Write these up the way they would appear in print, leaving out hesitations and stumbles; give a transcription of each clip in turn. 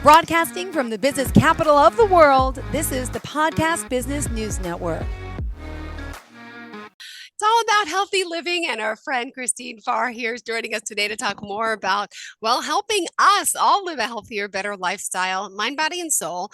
Broadcasting from the business capital of the world, this is the Podcast Business News Network. It's all about healthy living, and our friend Christine Farr here is joining us today to talk more about, well, helping us all live a healthier, better lifestyle, mind, body, and soul.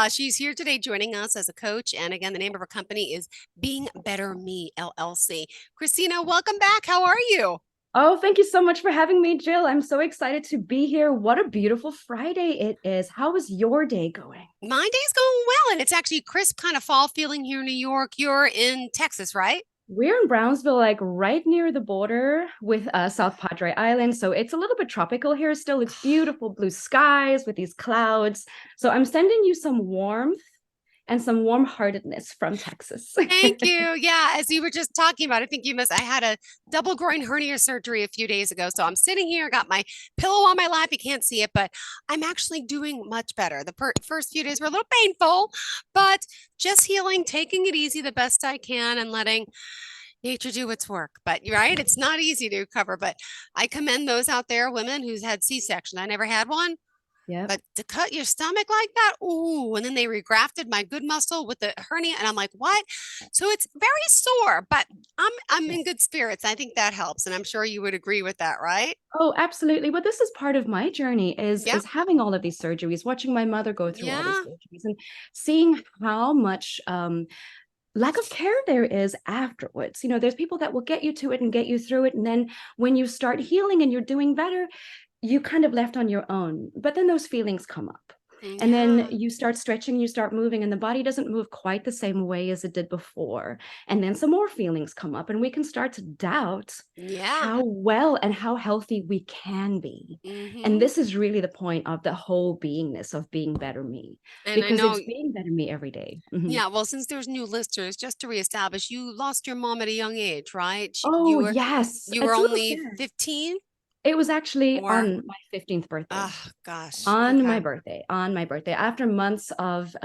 She's here today joining us as a coach, and again, the name of her company is Being Better Me, LLC. Christina, welcome back. How are you? Oh, thank you so much for having me, Jill. I'm so excited to be here. What a beautiful Friday it is. How is your day going? My day's going well, and it's actually crisp kind of fall feeling here in New York. You're in Texas, right? We're in Brownsville, like right near the border with South Padre Island. So it's a little bit tropical here still. It's beautiful blue skies with these clouds. So I'm sending you some warmth and some warm-heartedness from Texas. Thank you. Yeah, as you were just talking about, I think you missed. I had a double groin hernia surgery a few days ago. So I'm sitting here, got my pillow on my lap. You can't see it, but I'm actually doing much better. The first few days were a little painful, but just healing, taking it easy the best I can, and letting nature do its work. But you're right, it's not easy to recover. But I commend those out there, women who's had C-section. I never had one. Yeah. But to cut your stomach like that, ooh, and then they regrafted my good muscle with the hernia, and I'm like, what? So it's very sore, but I'm in good spirits. I think that helps, and I'm sure you would agree with that, right? Oh, absolutely. But this is part of my journey is Yep. having all of these surgeries, watching my mother go through all these Yeah. surgeries and seeing how much lack of care there is afterwards. You know, there's people that will get you to it and get you through it. And then when you start healing and you're doing better, you kind of left on your own. But then those feelings come up. And then Yeah. you start stretching, you start moving, and the body doesn't move quite the same way as it did before. And then some more feelings come up, and we can start to doubt Yeah. how well and how healthy we can be. And Hmm. this is really the point of the whole beingness of being better me, And I because know, it's being better me every day. Mhm. yeah, well, since there's new listeners, just to reestablish, you lost your mom at a young age, right? Oh, yes. You were It's a little only sad. 15 It was actually or on my 15th birthday. oh gosh. On my Okay. birthday, on my birthday. After months of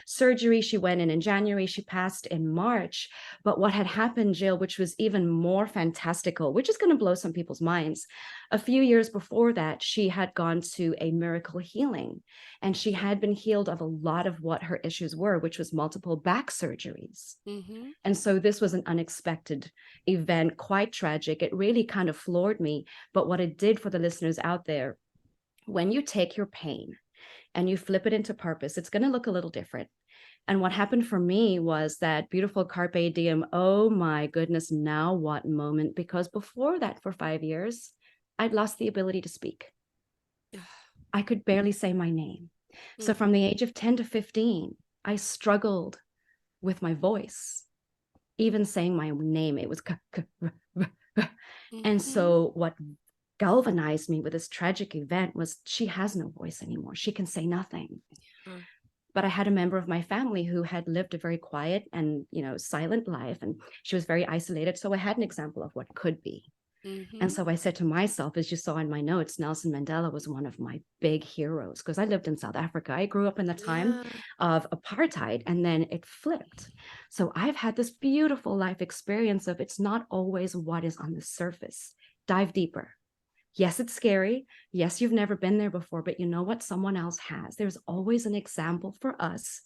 surgery, she went in January, she passed in March. But what had happened, Jill, which was even more fantastical, which is going to blow some people's minds, a few years before that, she had gone to a miracle healing, and she had been healed of a lot of what her issues were, which was multiple back surgeries. Hmm. And so this was an unexpected event, quite tragic. It really kind of floored me. But what it did for the listeners out there, when you take your pain and you flip it into purpose, it's going to look a little different. And what happened for me was that beautiful carpe diem, oh my goodness, now what moment? Because before that, for 5 years, I'd lost the ability to speak. I could barely say my name. So from the age of 10 to 15, I struggled with my voice, even saying my name. It was and so what galvanized me with this tragic event was she has no voice anymore. She can say nothing. Hmm. But I had a member of my family who had lived a very quiet and, silent life, and she was very isolated. So I had an example of what could be. And so I said to myself, as you saw in my notes, Nelson Mandela was one of my big heroes because I lived in South Africa. I grew up in the time Yeah. of apartheid, and then it flipped. So I've had this beautiful life experience of it's not always what is on the surface. Dive deeper. Yes, it's scary. Yes, you've never been there before, but you know what? Someone else has. There's always an example for us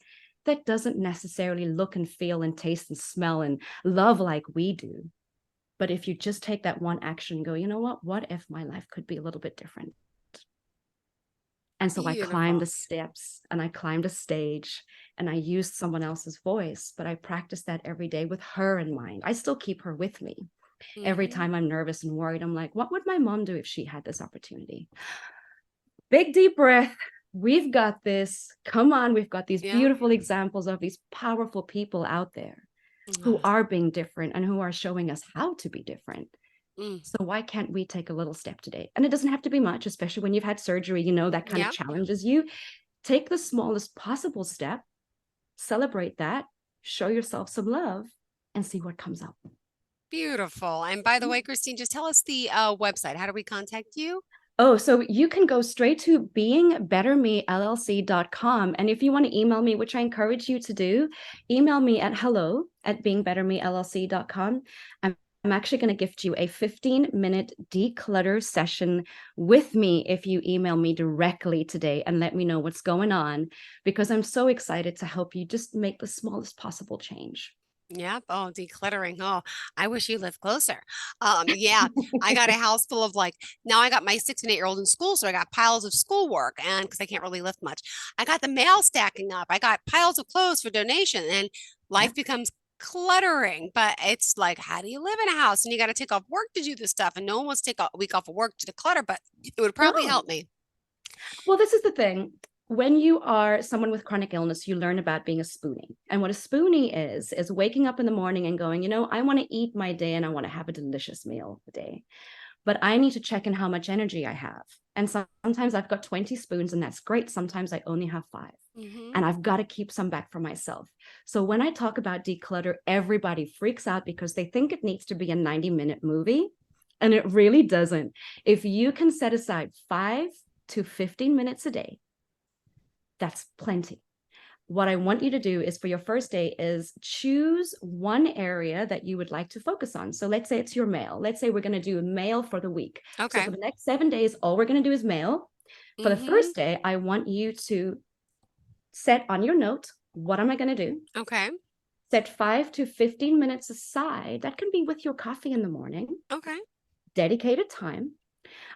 that doesn't necessarily look and feel and taste and smell and love like we do. But if you just take that one action and go, you know what if my life could be a little bit different? And so I climbed Beautiful. the steps and I climbed a stage and I used someone else's voice, but I practiced that every day with her in mind. I still keep her with me. Every Hmm. time I'm nervous and worried, I'm like, what would my mom do if she had this opportunity? Big deep breath. We've got this. Come on. We've got these Yeah. beautiful examples of these powerful people out there who are being different and who are showing us how to be different. Mm. So why can't we take a little step today? And it doesn't have to be much, especially when you've had surgery, that kind of Yeah. challenges you. Take the smallest possible step, celebrate that, show yourself some love, and see what comes up. Beautiful. And by the way, Christine, just tell us the website. How do we contact you? Oh, so you can go straight to beingbettermellc.com. And if you want to email me, which I encourage you to do, email me at hello@beingbettermellc.com. I'm I'm actually going to gift you a 15-minute declutter session with me if you email me directly today and let me know what's going on, because I'm so excited to help you just make the smallest possible change. Yep. Oh, decluttering. Oh, I wish you lived closer. Yeah, I got a house full of like, now I got my 6 and 8 year old in school, so I got piles of schoolwork, and because I can't really lift much, I got the mail stacking up. I got piles of clothes for donation, and Yeah. life becomes cluttering. But it's like, how do you live in a house? And you got to take off work to do this stuff, and no one wants to take a week off of work to declutter, but it would probably No. help me. Well, this is the thing. When you are someone with chronic illness, you learn about being a spoonie. And what a spoonie is waking up in the morning and going, I want to eat my day and I want to have a delicious meal a day. But I need to check in how much energy I have. And sometimes I've got 20 spoons and that's great. Sometimes I only have 5. Hmm. And I've got to keep some back for myself. So when I talk about declutter, everybody freaks out because they think it needs to be a 90-minute movie. And it really doesn't. If you can set aside 5 to 15 minutes a day, that's plenty. What I want you to do is for your first day is choose one area that you would like to focus on. So let's say it's your mail. Let's say we're going to do mail for the week. So Okay. for the next 7 days, all we're going to do is mail. For the Hmm. first day, I want you to set on your note, what am I going to do? Okay. Set 5 to 15 minutes aside. That can be with your coffee in the morning. Okay. Dedicated time.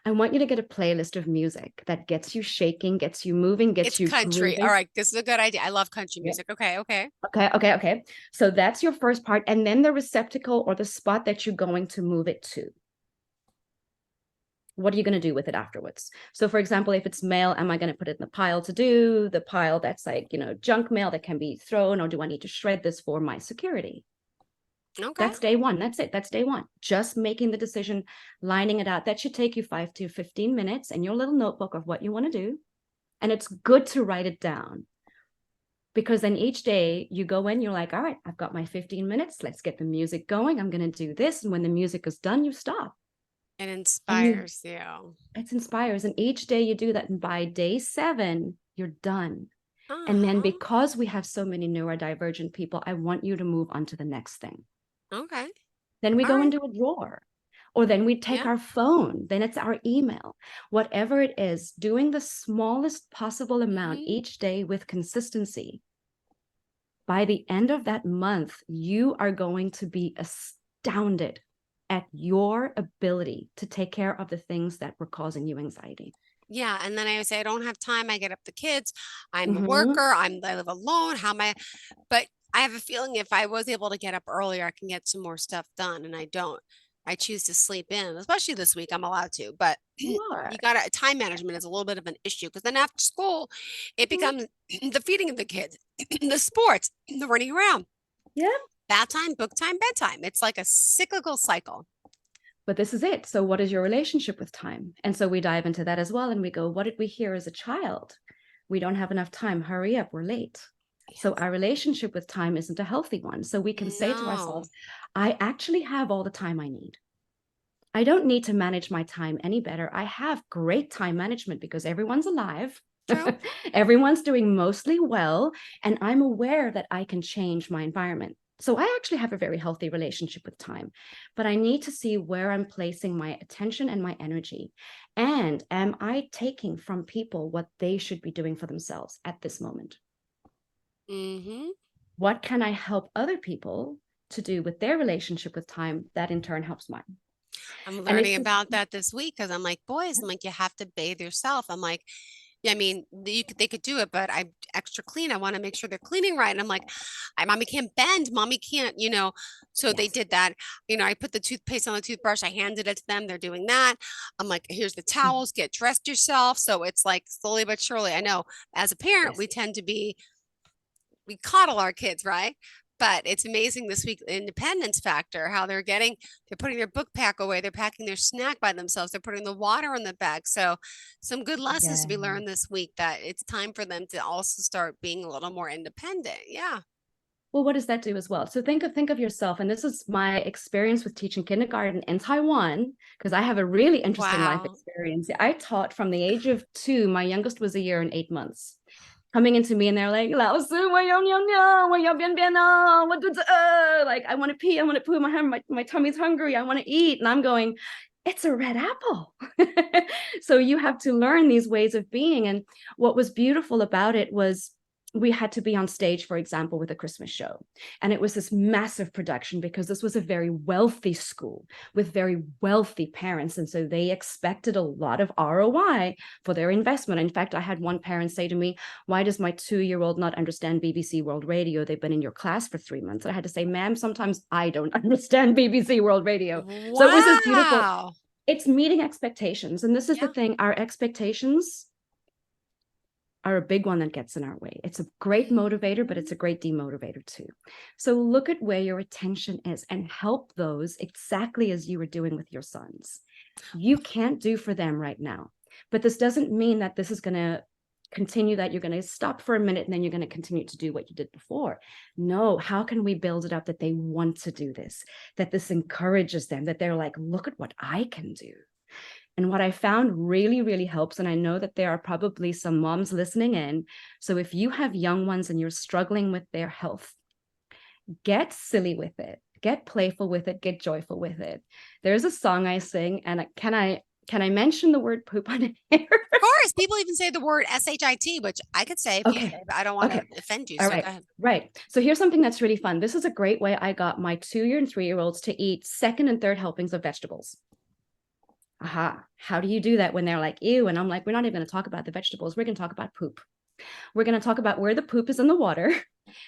I want you to get a playlist of music that gets you shaking, gets you moving, gets It's you country. All grooving. right. This is a good idea. I love country Yeah. music. Okay. Okay. Okay. So that's your first part. And then the receptacle or the spot that you're going to move it to. What are you going to do with it afterwards? So for example, if it's mail, am I going to put it in the pile to do, the pile that's like, junk mail that can be thrown, or do I need to shred this for my security? Okay. That's day one. That's it. That's day one. Just making the decision, lining it out. That should take you 5 to 15 minutes in your little notebook of what you want to do. And it's good to write it down, because then each day you go in, you're like, all right, I've got my 15 minutes. Let's get the music going. I'm going to do this. And when the music is done, you stop. It And inspires you. it inspires. And each day you do that. And by day 7, you're done. And then Uh-huh. because we have so many neurodivergent people, I want you to move on to the next thing. Okay. Then we All go right. into a drawer. Or then we take Yeah. our phone, then it's our email. Whatever it is, doing the smallest possible amount Mhm. each day with consistency. By the end of that month, you are going to be astounded at your ability to take care of the things that were causing you anxiety. Yeah. And then I would say, I don't have time. I get up the kids. I'm a Mm-hmm. worker. I live alone. How am I? But I have a feeling if I was able to get up earlier, I can get some more stuff done. And I don't. I choose to sleep in, especially this week. I'm allowed to, but You you are. got to time management is a little bit of an issue because then after school, it Mhm. becomes the feeding of the kids, the sports, the running around, Yeah. bath time, book time, bedtime. It's like a cyclical cycle. But this is it. So, what is your relationship with time? And so we dive into that as well. And we go, what did we hear as a child? We don't have enough time. Hurry up. We're late. So, our relationship with time isn't a healthy one. So, we can say to No. ourselves, I actually have all the time I need. I don't need to manage my time any better. I have great time management because everyone's alive. True. Everyone's doing mostly well. And I'm aware that I can change my environment. So I actually have a very healthy relationship with time, but I need to see where I'm placing my attention and my energy. And am I taking from people what they should be doing for themselves at this moment? Mm-hmm. What can I help other people to do with their relationship with time that in turn helps mine? I'm And learning it's this, about that this week because I'm like, boys, I'm like, you have to bathe yourself. I'm like, yeah, I mean, they could do it, but I'm extra clean. I want to make sure they're cleaning right. And I'm like, mommy can't bend. Mommy can't, So they yes. did that. I put the toothpaste on the toothbrush. I handed it to them. They're doing that. I'm like, here's the towels. Get dressed yourself. So it's like slowly but surely. I know as a parent, Yes. we coddle our kids, right? But it's amazing this week, the independence factor, how they're putting their book pack away, they're packing their snack by themselves, they're putting the water in the bag. So some good lessons to Yeah. be learned this week that it's time for them to also start being a little more independent. Yeah. Well, what does that do as well? So think of yourself, and this is my experience with teaching kindergarten in Taiwan, because I have a really interesting life Wow. experience. I taught from the age of 2. My youngest was a year and 8 months. coming into me and they're like, "老师,我要便便了,我肚子饿," like, I want to pee, I want to poo, my tummy's hungry, I want to eat. And I'm going, it's a red apple. So you have to learn these ways of being. And what was beautiful about it was we had to be on stage, for example, with a Christmas show. And it was this massive production because this was a very wealthy school with very wealthy parents. And so they expected a lot of ROI for their investment. In fact, I had one parent say to me, "Why does my 2-year-old not understand BBC World Radio? They've been in your class for 3 months." And I had to say, "Ma'am, sometimes I don't understand BBC World Radio." Wow. So it was this beautiful, it's meeting expectations. And this is the thing, our expectations are a big one that gets in our way. It's a great motivator, but it's a great demotivator too. So look at where your attention is and help those exactly as you were doing with your sons. You can't do for them right now, but this doesn't mean that this is going to continue, that you're going to stop for a minute and then you're going to continue to do what you did before. No, how can we build it up that they want to do this, that this encourages them, that they're like, look at what I can do. And what I found really, really helps, and I know that there are probably some moms listening in. So if you have young ones and you're struggling with their health, get silly with it, get playful with it, get joyful with it. There's a song I sing, and can I mention the word poop on here? Of course. People even say the word SHIT, which I could say if you say, but I don't want to offend you. All so right. Go ahead. Right. So here's something that's really fun. This is a great way I got my 2-year and 3-year-olds to eat second and third helpings of vegetables. How do you do that when they're like, ew? And I'm like, we're not even going to talk about the vegetables. We're going to talk about poop. We're going to talk about where the poop is in the water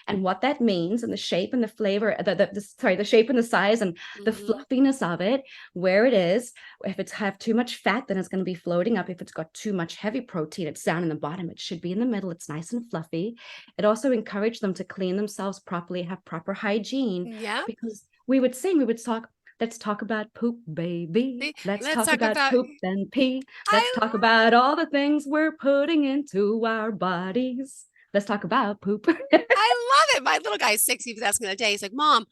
and what that means, and the shape and the flavor, the shape and the size and the fluffiness of it, where it is. If it's have too much fat, then it's going to be floating up. If it's got too much heavy protein, it's down in the bottom. It should be in the middle. It's nice and fluffy. It also encouraged them to clean themselves properly, have proper hygiene. Yeah. Because we would talk, let's talk about poop, baby. Let's talk about poop and pee. Let's talk about all the things we're putting into our bodies. Let's talk about poop. I love it. My little guy's 6. He was asking the other day. He's like, "Mom,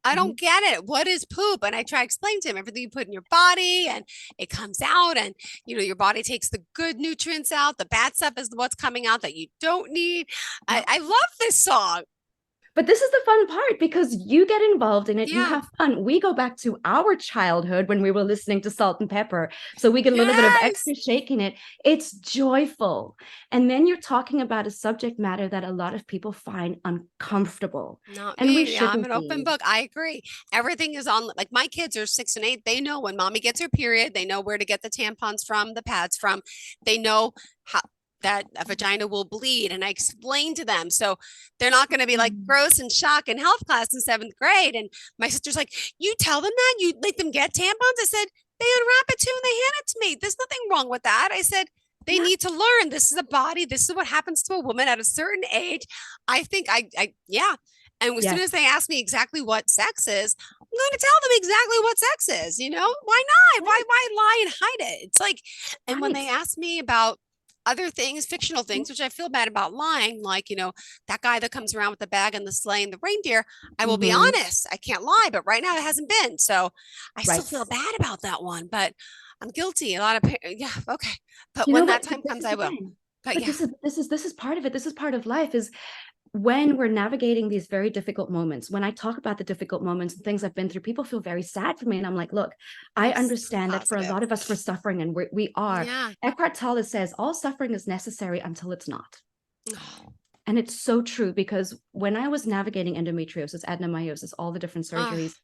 I don't get it. What is poop?" And I try to explain to him everything you put in your body, and it comes out, and your body takes the good nutrients out. The bad stuff is what's coming out that you don't need. I love this song. But this is the fun part, because you get involved in it. You have fun. We go back to our childhood when we were listening to Salt and Pepper. So we get a little bit of extra shake in it. It's joyful. And then you're talking about a subject matter that a lot of people find uncomfortable. Not and me. we shouldn't I'm an open book. I agree. Everything is on, like my kids are 6 and 8. They know when mommy gets her period. They know where to get the tampons from, the pads from. They know how that a vagina will bleed, and I explained to them, so they're not going to be like gross and shock in health class in 7th grade. And my sister's like, "You tell them that? You let them get tampons?" I said, "They unwrap it too and they hand it to me. There's nothing wrong with that." I said, "They need to learn. This is a body. This is what happens to a woman at a certain age." I think And as soon as they ask me exactly what sex is, I'm going to tell them exactly what sex is. Why not? Why lie and hide it? It's like, and when they ask me about other things, fictional things, which I feel bad about lying, like, that guy that comes around with the bag and the sleigh and the reindeer, I will be honest, I can't lie, but right now it hasn't been. So I still feel bad about that one, but I'm guilty. A lot of, okay. But when that time comes, I will. But this is part of it. This is part of life, is when we're navigating these very difficult moments. When I talk about the difficult moments and things I've been through, people feel very sad for me. And I'm like, look, I understand that for a lot of us, we're suffering, and we are. Eckhart Tolle says all suffering is necessary until it's not. And it's so true, because when I was navigating endometriosis, adenomyosis, all the different surgeries,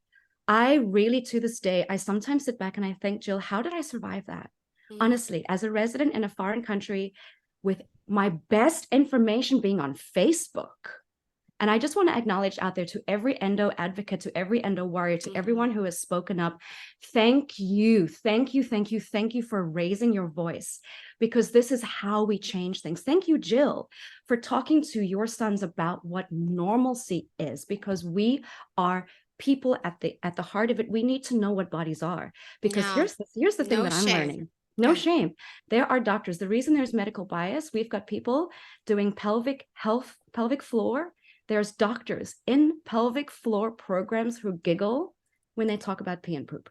I really, to this day, I sometimes sit back and I think, Jill, how did I survive that? Honestly, as a resident in a foreign country, with my best information being on Facebook. And I just want to acknowledge out there to every endo advocate, to every endo warrior, to everyone who has spoken up. Thank you. Thank you. Thank you. Thank you for raising your voice, because this is how we change things. Thank you, Jill, for talking to your sons about what normalcy is, because we are people at the heart of it. We need to know what bodies are, because here's the thing that I'm learning. No shame. There are doctors. The reason there's medical bias, we've got people doing pelvic health, pelvic floor. There's doctors in pelvic floor programs who giggle when they talk about pee and poop.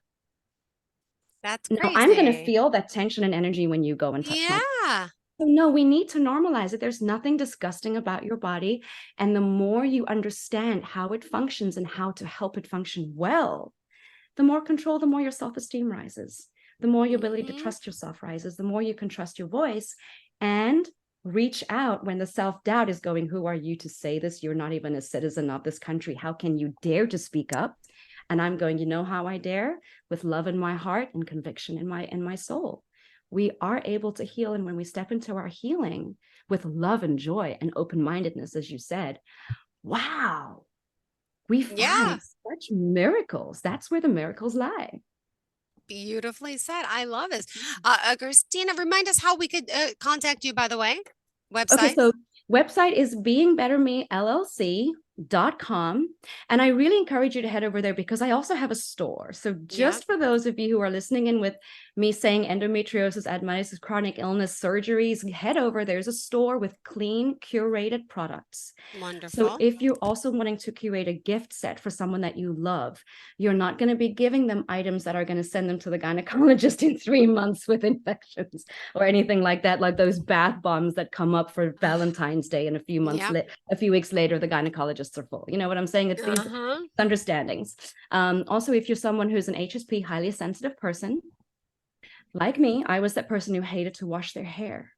That's crazy. Now, I'm going to feel that tension and energy when you go and touch my. So no, we need to normalize it. There's nothing disgusting about your body. And the more you understand how it functions and how to help it function well, the more control, the more your self-esteem rises, the more your ability to trust yourself rises, the more you can trust your voice and reach out when the self-doubt is going, who are you to say this? You're not even a citizen of this country. How can you dare to speak up? And I'm going, you know how I dare? With love in my heart and conviction in my soul. We are able to heal. And when we step into our healing with love and joy and open-mindedness, as you said, wow, we find such miracles. That's where the miracles lie. Beautifully said. I love this. Christina, remind us how we could contact you, by the way. Website. Okay, so website is beingbettermellc.com. And I really encourage you to head over there because I also have a store. So just for those of you who are listening in with me saying endometriosis, adenitis, chronic illness, surgeries, head over. There's a store with clean, curated products. Wonderful. So if you're also wanting to curate a gift set for someone that you love, you're not going to be giving them items that are going to send them to the gynecologist in 3 months with infections or anything like that, like those bath bombs that come up for Valentine's Day and a few weeks later, the gynecologists are full. You know what I'm saying? It's these understandings. Also, if you're someone who's an HSP, highly sensitive person, like me, I was that person who hated to wash their hair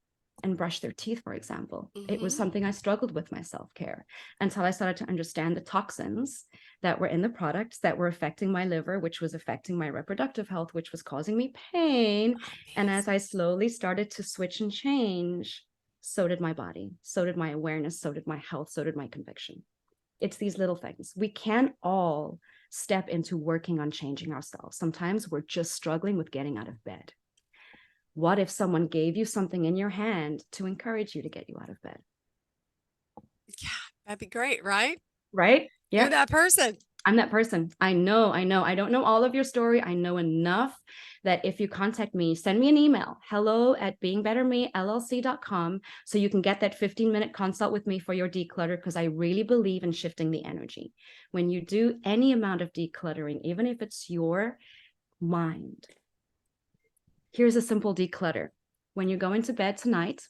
and brush their teeth, for example. It was something I struggled with my self-care until I started to understand the toxins that were in the products that were affecting my liver, which was affecting my reproductive health, which was causing me pain. And as I slowly started to switch and change, so did my body, so did my awareness, so did my health, so did my conviction. It's these little things. We can all step into working on changing ourselves. Sometimes we're just struggling with getting out of bed. What if someone gave you something in your hand to encourage you to get you out of bed? Yeah, that'd be great, right? Right? Yeah. You're that person. I'm that person. I know. I don't know all of your story. I know enough that if you contact me, send me an email, hello@beingbettermellc.com, so you can get that 15-minute consult with me for your declutter, because I really believe in shifting the energy. When you do any amount of decluttering, even if it's your mind, here's a simple declutter. When you go into bed tonight,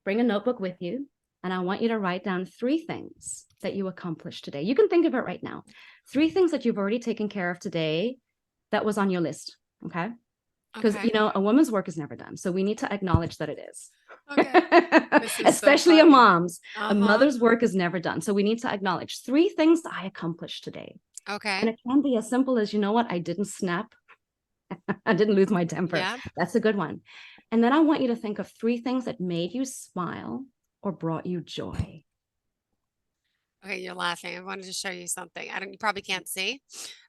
bring a notebook with you, and I want you to write down 3 things that you accomplished today. You can think of it right now. 3 things that you've already taken care of today that was on your list, okay? Because, you know, a woman's work is never done. So we need to acknowledge that it is. Especially a mom's. A mother's work is never done. So we need to acknowledge 3 things that I accomplished today. And it can be as simple as, you know what, I didn't snap. I didn't lose my temper. That's a good one. And then I want you to think of 3 things that made you smile or brought you joy. Okay, you're laughing. I wanted to show you something. You probably can't see,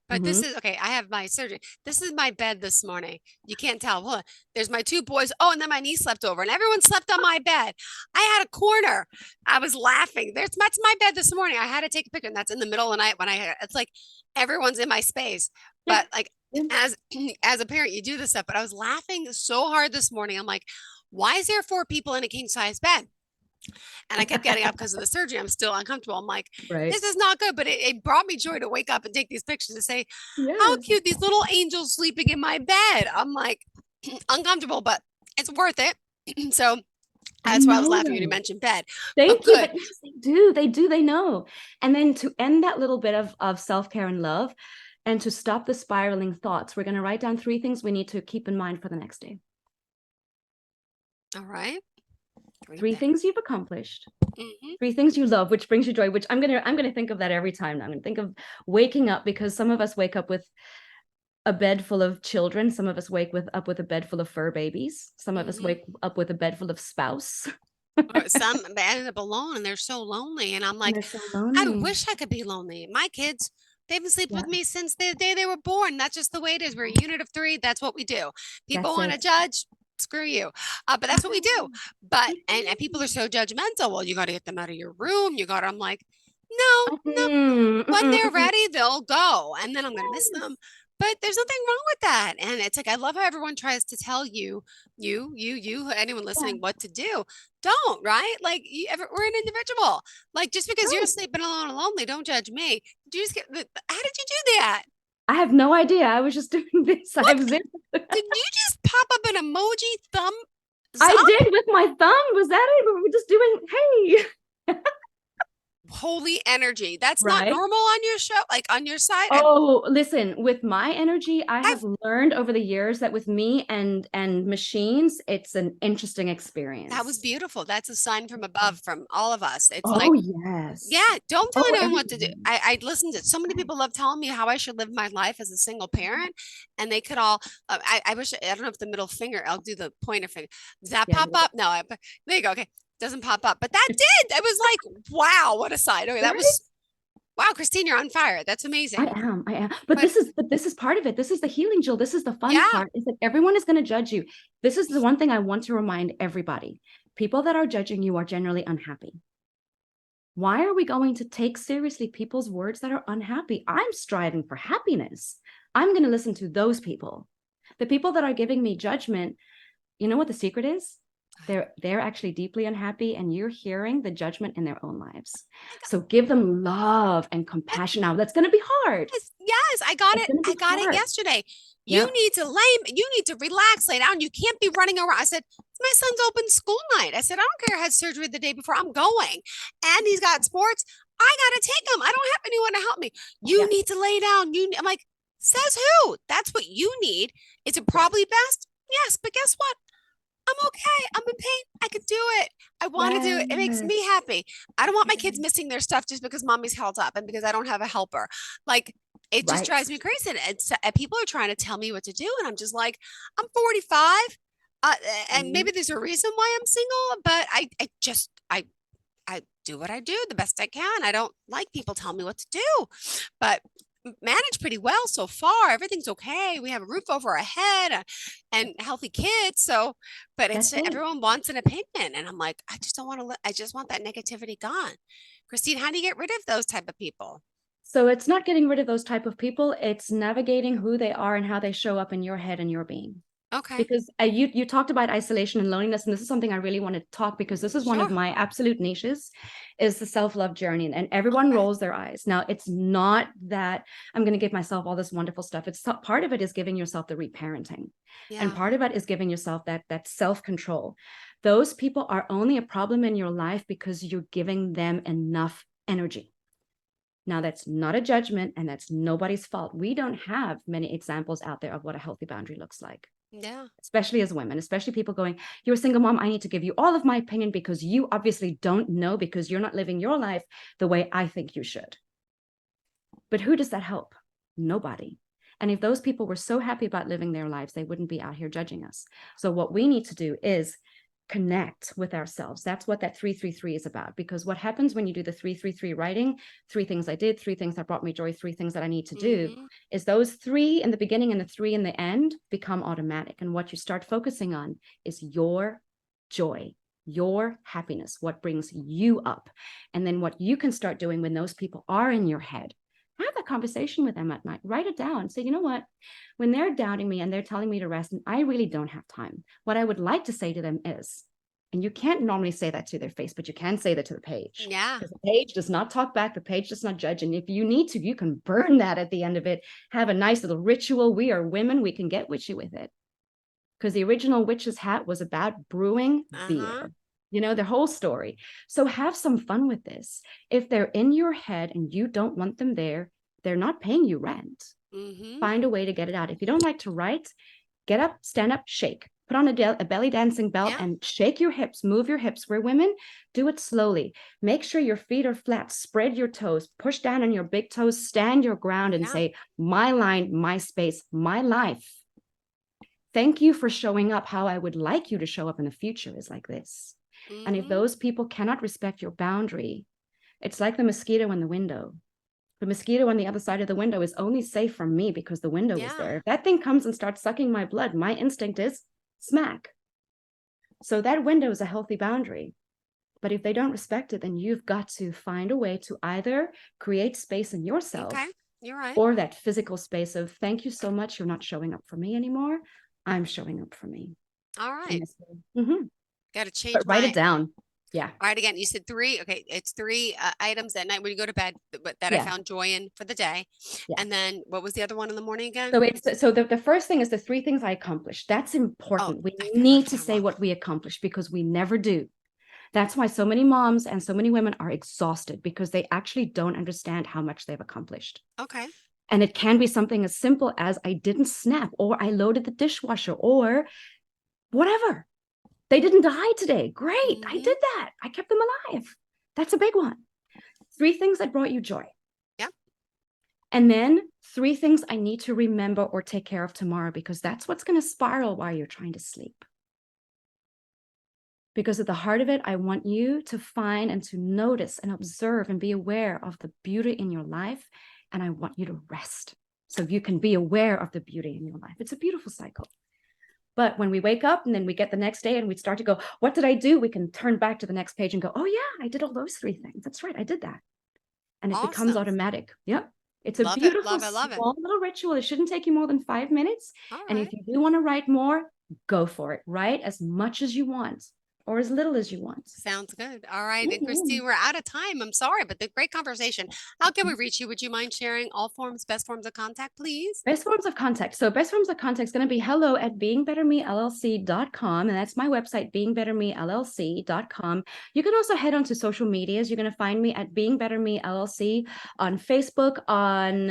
but this is, okay, I have my surgery. This is my bed this morning. You can't tell. Look, there's my 2 boys. Oh, and then my niece slept over and everyone slept on my bed. I had a corner. I was laughing. That's my bed this morning. I had to take a picture, and that's in the middle of the night when it's like everyone's in my space. But like as a parent, you do this stuff. But I was laughing so hard this morning. I'm like, why is there 4 people in a king size bed? And I kept getting up because of the surgery. I'm still uncomfortable. I'm like, this is not good. But it brought me joy to wake up and take these pictures to say, how cute, these little angels sleeping in my bed. I'm like, uncomfortable, but it's worth it. So that's why I was laughing when you mentioned bed. Thank you. But yes, they do. They know. And then to end that little bit of self-care and love, and to stop the spiraling thoughts, we're going to write down 3 things we need to keep in mind for the next day. All right. 3 things you've accomplished, 3 things you love, which brings you joy, which I'm gonna think of that every time now. I'm gonna think of waking up, because some of us wake up with a bed full of children. Some of us wake up with a bed full of fur babies. Some of us wake up with a bed full of spouse. Some ended up alone and they're so lonely. And I'm like, I wish I could be lonely. My kids, they've been sleeping with me since the day they were born. That's just the way it is. We're a unit of 3. That's what we do. People want to judge. Screw you. But that's what we do. But, and people are so judgmental. Well, you got to get them out of your room. I'm like, no. When they're ready, they'll go. And then I'm going to miss them. But there's nothing wrong with that. And it's like, I love how everyone tries to tell you, anyone listening, what to do. Don't, right? Like, we're an individual. Like, just because you're sleeping alone and lonely, don't judge me. How did you do that? I have no idea. I was just doing this. Did you just pop up an emoji thumb I did with my thumb. Was that it? We were just doing, hey. Holy energy. That's not Right. normal on your show, like on your side. Oh, listen, with my energy, I have I've learned over the years that with me and machines, it's an interesting that experience. was beautiful. That's a sign from above from all of us. It's Oh, like, yes. yeah, don't tell Oh, anyone what to do. everything. I listen to so many people love telling me how I should live my life as a single parent, and they could all. I wish I don't know if the middle finger. I'll do the pointer finger. Does that Yeah, pop up? No, there you go. Okay, doesn't pop up, but that did. I was like, wow, what a side. Okay, that right? was wow, Christine, you're on fire. That's I amazing. am. I am. But But this is part of it. This is the healing, Jill. This is the fun yeah, part, is that everyone is going to judge you. This is the one thing I want to remind everybody. People that are judging you are generally unhappy. Why are we going to take seriously people's words that are unhappy? I'm striving for happiness. I'm going to listen to those people. The people that are giving me judgment, you know what the secret is? They're actually deeply unhappy, and you're hearing the judgment in their own lives. So give them love and compassion. Now that's going to be hard. yes, I got It's it. going to I be got it hard. yesterday. Yeah. You need to relax, lay down. You can't be running around. I said, it's my son's open school night. I said, I don't care. I had surgery the day before. I'm going. And he's got sports. I got to take him. I don't have anyone to help me. You Yeah. need to lay down. I'm like, says who? That's what you need. Is it Yes. probably best? Yes, but guess what? I'm okay. I'm in pain. I could do it. I want to do it. It makes me Yes. happy. I don't want my kids Yes. missing their stuff just because mommy's held up and because I don't have a helper. Like, it just Right. drives me crazy. And people are trying to tell me what to do. And I'm just like, I'm 45. Uh, and Mhm. maybe there's a reason why I'm single, but I do what I do the best I can. I don't like people telling me what to do, but manage pretty well so far. Everything's okay. We have a roof over our head and healthy kids. So, but it's That's it. everyone wants an opinion, and I'm like, I just don't want to. I just want that negativity gone. Christine, how do you get rid of those type of people? So it's not getting rid of those type of people. It's navigating who they are and how they show up in your head and your being. Okay, Because you talked about isolation and loneliness, and this is something I really want to talk, because this is one of sure. my absolute niches, is the self-love journey. And everyone Okay, rolls their eyes. Now, it's not that I'm going to give myself all this wonderful stuff. It's part of it is giving yourself the reparenting, and yeah. part of it is giving yourself that self-control. Those people are only a problem in your life because you're giving them enough energy. Now, that's not a judgment, and that's nobody's fault. We don't have many examples out there of what a healthy boundary looks like, Yeah. especially as women, especially people going, you're a single mom, I need to give you all of my opinion because you obviously don't know, because you're not living your life the way I think you should. But who does that help? Nobody. And if those people were so happy about living their lives, they wouldn't be out here judging us. So what we need to do is connect with ourselves. That's what that 333 is about. Because what happens when you do the 333 writing, 3 things I did, 3 things that brought me joy, 3 things that I need to do, Hmm. is those 3 in the beginning and the 3 in the end become automatic. And what you start focusing on is your joy, your happiness, what brings you up. And then what you can start doing when those people are in your head, have that conversation with them at night. Write it down. Say, you know what? When they're doubting me and they're telling me to rest, and I really don't have time, what I would like to say to them is, and you can't normally say that to their face, but you can say that to the page. Yeah. Because the page does not talk back. The page does not judge. And if you need to, you can burn that at the end of it. Have a nice little ritual. We are women. We can get witchy with it. Because the original witch's hat was about brewing Uh-huh. beer. You know, their whole story. So have some fun with this. If they're in your head and you don't want them there, they're not paying you rent. Hmm. Find a way to get it out. If you don't like to write, get up, stand up, shake. Put on a belly dancing belt Yeah. and shake your hips, move your hips. We're women, do it slowly. Make sure your feet are flat, spread your toes, push down on your big toes, stand your ground and Yeah. say, my line, my space, my life. Thank you for showing up how I would like you to show up in the future is like this. And if Hmm. those people cannot respect your boundary, it's like the mosquito in the window. The mosquito on the other side of the window is only safe from me because the window is Yeah. there. If that thing comes and starts sucking my blood, my instinct is smack. So that window is a healthy boundary. But if they don't respect it, then you've got to find a way to either create space in yourself, Okay. You're right. or that physical space of, thank you so much, you're not showing up for me anymore. I'm showing up for me. All right. Mm-hmm. Got to change But write it my down. Yeah. All right. Again, you said three. Okay. It's three items at night when you go to bed that I Yeah. found joy in for the day. Yeah. And then what was the other one in the morning again? So the first thing is the 3 things I accomplished. That's important. Oh, We I need wrote to down say wrong. what we accomplished because we never do. That's why so many moms and so many women are exhausted because they actually don't understand how much they've accomplished. Okay. And it can be something as simple as I didn't snap, or I loaded the dishwasher, or whatever. They didn't die today. Great. I did that. I kept them alive. That's a big one. 3 things that brought you joy. Yeah. And then 3 things I need to remember or take care of tomorrow, because that's what's going to spiral while you're trying to sleep. Because at the heart of it, I want you to find and to notice and observe and be aware of the beauty in your life. And I want you to rest so you can be aware of the beauty in your life. It's a beautiful cycle. But when we wake up and then we get the next day and we start to go, what did I do? We can turn back to the next page and go, oh yeah, I did all those 3 things. That's right. I did that. And it becomes Awesome. automatic. Yep. It's a Love it, beautiful, love it, love it. small little ritual. It shouldn't take you more than 5 minutes. All And right. if you do want to write more, go for it. Write as much as you want or as little as you want. Sounds good. All right. And Christine, we're out of time. I'm sorry, but the great conversation. How can we reach you? Would you mind sharing all forms, best forms of contact, please? Best forms of contact. So best forms of contact is going to be hello@beingbettermellc.com. And that's my website, beingbettermellc.com. You can also head on to social medias. You're going to find me at Being Better Me LLC on Facebook, on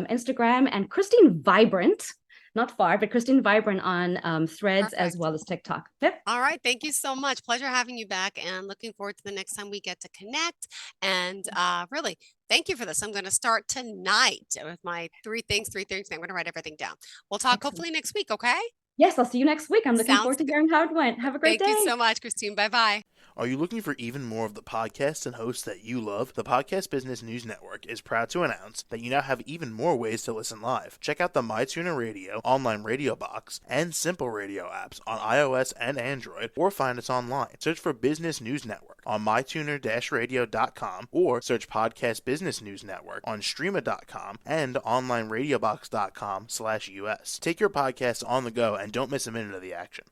Instagram, and Christine Vibrant, not Farr, but Christine Vibrant on Threads as Perfect. well as TikTok. Yep. All right. Thank you so much. Pleasure having you back and looking forward to the next time we get to connect. And really, thank you for this. I'm going to start tonight with my 3 things. I'm going to write everything down. We'll talk hopefully next week. Okay. Yes, I'll see you next week. I'm looking Sounds forward to good. hearing how it went. Have a great day. Thank you so much, Christine. Bye-bye. Are you looking for even more of the podcasts and hosts that you love? The Podcast Business News Network is proud to announce that you now have even more ways to listen live. Check out the MyTuner Radio, online radio box, and Simple Radio apps on iOS and Android, or find us online. Search for Business News Network on mytuner-radio.com, or search Podcast Business News Network on streama.com and onlineradiobox.com/US. Take your podcast on the go and don't miss a minute of the action.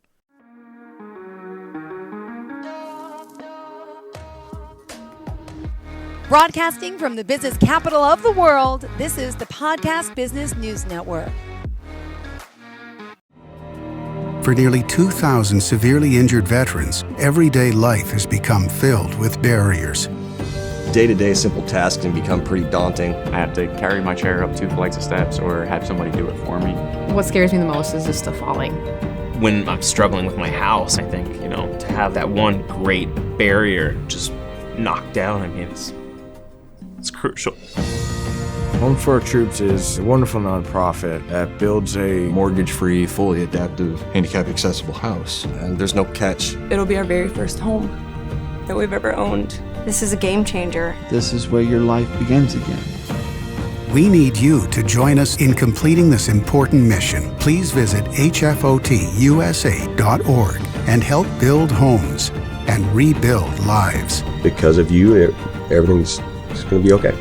Broadcasting from the business capital of the world, this is the Podcast Business News Network. For nearly 2,000 severely injured veterans, everyday life has become filled with barriers. Day-to-day simple tasks can become pretty daunting. I have to carry my chair up 2 flights of steps or have somebody do it for me. What scares me the most is just the falling. When I'm struggling with my house, I think, to have that one great barrier just knocked down, it's crucial. Home for Our Troops is a wonderful nonprofit that builds a mortgage-free, fully adaptive, handicap-accessible house. And there's no catch. It'll be our very first home that we've ever owned. This is a game changer. This is where your life begins again. We need you to join us in completing this important mission. Please visit hfotusa.org and help build homes and rebuild lives. Because of you, everything's going to be okay.